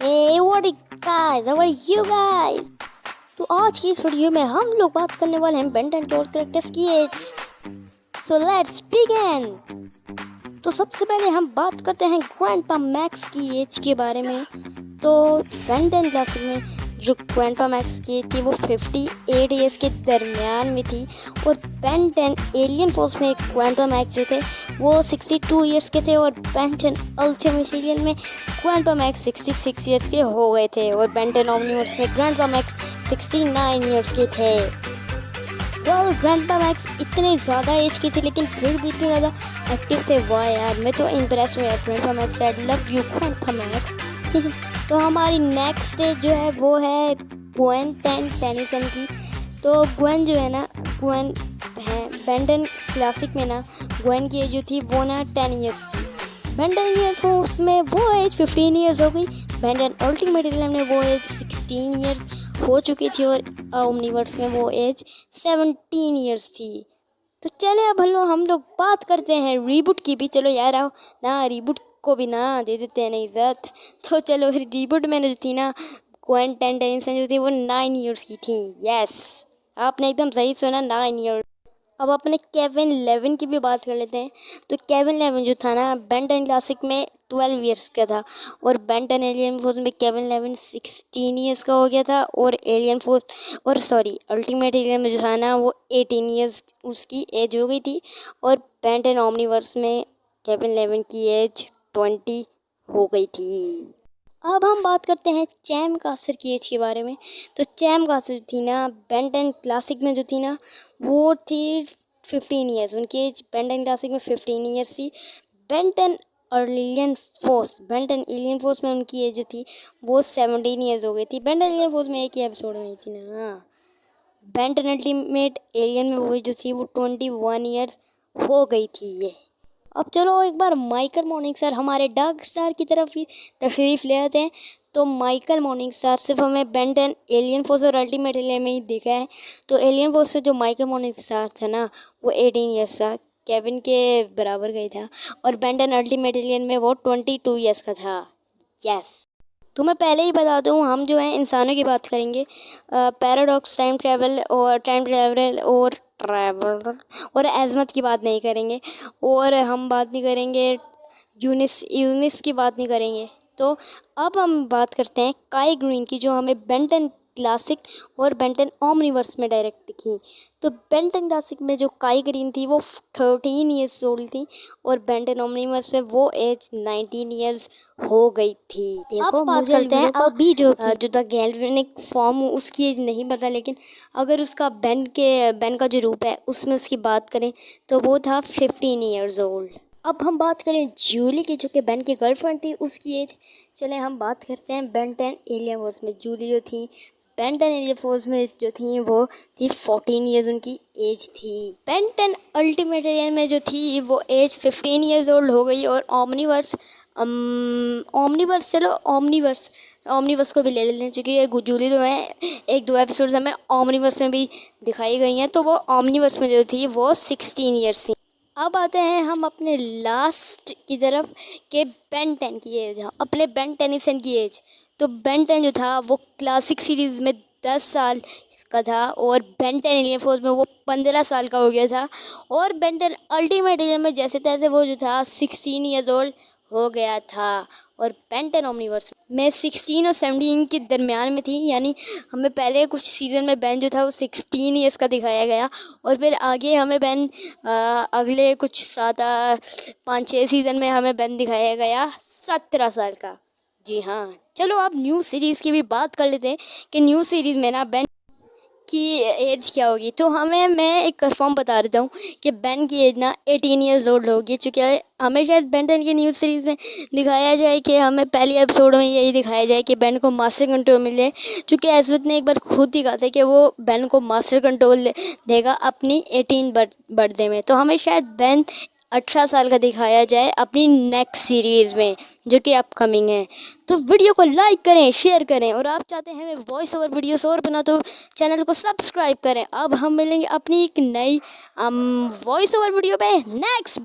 Hey, what is guys? How are you guys? तो आज की इस वीडियो में हम लोग बात करने वाले हैं बेन 10 के और कैरेक्टर्स की एज। So let's begin. तो सबसे पहले हम बात करते हैं ग्रैंडपा मैक्स की एज के बारे में। तो बेन 10 क्लासिक में जो ग्रैंडपा मैक्स की थी वो 58 ईयर्स के दरमियान में थी, और बेन 10 एलियन फोर्स में ग्रैंडपा मैक्स जो थे वो 62 ईयर्स के थे, और बेन 10 अल्टीमेट एलियन में ग्रैंडपा मैक्स 66 ईयर्स के हो गए थे, और बेन 10 ओमनिवर्स में ग्रैंडपा मैक्स 69 ईयर्स के थे। ग्रैंडपा मैक्स इतने ज़्यादा एज के थे लेकिन फिर भी इतने ज़्यादा एक्टिव थे। वाह यार, मैं तो इम्प्रेस हुआ यार grandpa max. I love you grandpa max. तो हमारी नेक्स्ट एज जो है वो है ग्वेन 10 टेनिसन की। तो ग्वेन जो है ना, ग्वेन है बेन 10 क्लासिक में ना, ग्वेन की एज जो थी वो ना 10 ईयर्स थी। बेन 10 ईयर फोर्स में वो एज 15 ईयर्स हो गई। बेन 10 अल्टीमेट एलियन में वो एज 16 ईयर्स हो चुकी थी, और ओमनिवर्स में वो एज 17 ईयर्स थी। तो चले अब हम लोग बात करते हैं रीबूट की भी। चलो यार आओ ना, रीबूट को भी ना दे देते हैं ना इज्जत। तो चलो रीबूट में जो थी ना, ग्वेन 10 टेनिसन जो थी वो 9 ईयर्स की थी। यस, आपने एकदम सही सुना, 9 ईयर्स। अब अपने केविन 11 की भी बात कर लेते हैं। तो केविन 11 जो था ना, बेन 10 क्लासिक में 12 ईयर्स का था, और बेन 10 एलियन फोर्स में केविन 11 16 ईयर्स का हो गया था, और एलियन फोर्स और सॉरी अल्टीमेट एलियन में जो था ना वो 18 ईयर्स उसकी एज हो गई थी, और बेन 10 ओमनिवर्स में केविन 11 की एज 20 हो गई थी। अब हम बात करते हैं चैम कास्टर की एज के बारे में। तो चैम कास्टर थी ना, बेन 10 क्लासिक में जो थी ना वो थी 15 ईयर्स। उनकी एज बेन 10 क्लासिक में 15 ईयर्स थी। बेन 10 बेन 10 एलियन फोर्स में उनकी एज जो थी वो 17 ईयर्स हो गई थी। बेन 10 एलियन फोर्स में एक ही एपिसोड में थी ना। बेन 10 अल्टीमेट एलियन में वो जो थी वो 21 ईयर्स हो गई थी ये। अब चलो एक बार माइकल मॉर्निंग स्टार हमारे डार्क स्टार की तरफ ही तशरीफ़ ले आते हैं। तो माइकल मॉर्निंग स्टार सिर्फ हमें बेन 10 एलियन फोर्स और अल्टीमेट एलियन में ही देखा है। तो एलियन फोर्स से जो माइकल मॉर्निंग स्टार था ना वो 18 ईयर्स था, केविन के बराबर का ही था, और बेन 10 अल्टीमेट एलियन में वो 22 ईयर्स का था। यस, तो मैं पहले ही बता दूं, हम जो है इंसानों की बात करेंगे, पैराडॉक्स टाइम ट्रैवल और ट्रैवलर और एज़मत की बात नहीं करेंगे, और हम बात नहीं करेंगे यूनिस की बात नहीं करेंगे। तो अब हम बात करते हैं काई ग्रीन की, जो हमें बेन 10 क्लासिक और बेन 10 ओमनिवर्स में डायरेक्ट दिखी। तो बेन 10 क्लासिक में जो काई ग्रीन थी वो 13 ईयर्स ओल्ड थी, और बेन 10 ओमनिवर्स में वो एज 19 ईयर्स हो गई थी। देखो, बात करते हैं अभी जो द गैल्वेनिक फॉर्म, उसकी एज नहीं पता, लेकिन अगर उसका बेन का जो रूप है उसमें उसकी बात करें तो वो था 15 ईयर्स ओल्ड। अब हम बात करें जूली की, जो कि बेन की गर्लफ्रेंड थी, उसकी एज। चले हम बात करते हैं बेन 10 एलियन फोर्स में। जूली जो थी बेन 10 एलियन फोर्स में जो थी वो थी 14 ईयर्स उनकी एज थी। बेन 10 अल्टीमेट एलियन में जो थी वो एज 15 ईयर्स ओल्ड हो गई, और ओमनिवर्स को भी ले लेते हैं, क्योंकि ये जूली जो है एक दो एपिसोड्स हमें ओमनिवर्स में भी दिखाई गई हैं। तो वो ओमनिवर्स में जो थी वो 16 ईयर्स थी। अब आते हैं हम अपने लास्ट की तरफ के बेन 10 की एज, अपने बेन टेनिसन की एज। तो बेन 10 जो था वो क्लासिक सीरीज़ में 10 साल का था, और बेन 10 एलियन फोर्स में वो 15 साल का हो गया था, और बेन 10 अल्टीमेट एलियन में जैसे तैसे वो जो था 16 ईयर्स ओल्ड हो गया था, और बेन 10 ओमनिवर्स में 16 और 17 के दरमियान में थी। यानी हमें पहले कुछ सीज़न में बेन जो था वो 16 ईयर्स का दिखाया गया, और फिर आगे हमें बेन अगले कुछ 5-6 सीज़न में हमें बेन दिखाया गया 17 साल का। जी हाँ, चलो अब न्यू सीरीज़ की भी बात कर लेते हैं कि न्यू सीरीज़ में ना बेन की एज क्या होगी। तो मैं एक कंफर्म बता देता हूँ कि बेन की एज ना 18 ईयर्स ओल्ड होगी, चूँकि हमें शायद बेन 10 की न्यू सीरीज़ में दिखाया जाए कि हमें पहली एपिसोड में यही दिखाया जाए कि बेन को मास्टर कंट्रोल मिले, चूँकि एज़मत ने एक बार खुद ही कहा था कि वो बेन को मास्टर कंट्रोल देगा अपनी 18 बर्थडे में। तो हमें शायद बेन 18 साल का दिखाया जाए अपनी नेक्स्ट सीरीज़ में, जो कि अपकमिंग है। तो वीडियो को लाइक करें, शेयर करें, और आप चाहते हैं मैं वॉइस ओवर वीडियोस और बना तो चैनल को सब्सक्राइब करें। अब हम मिलेंगे अपनी एक नई वॉइस ओवर वीडियो पे नेक्स्ट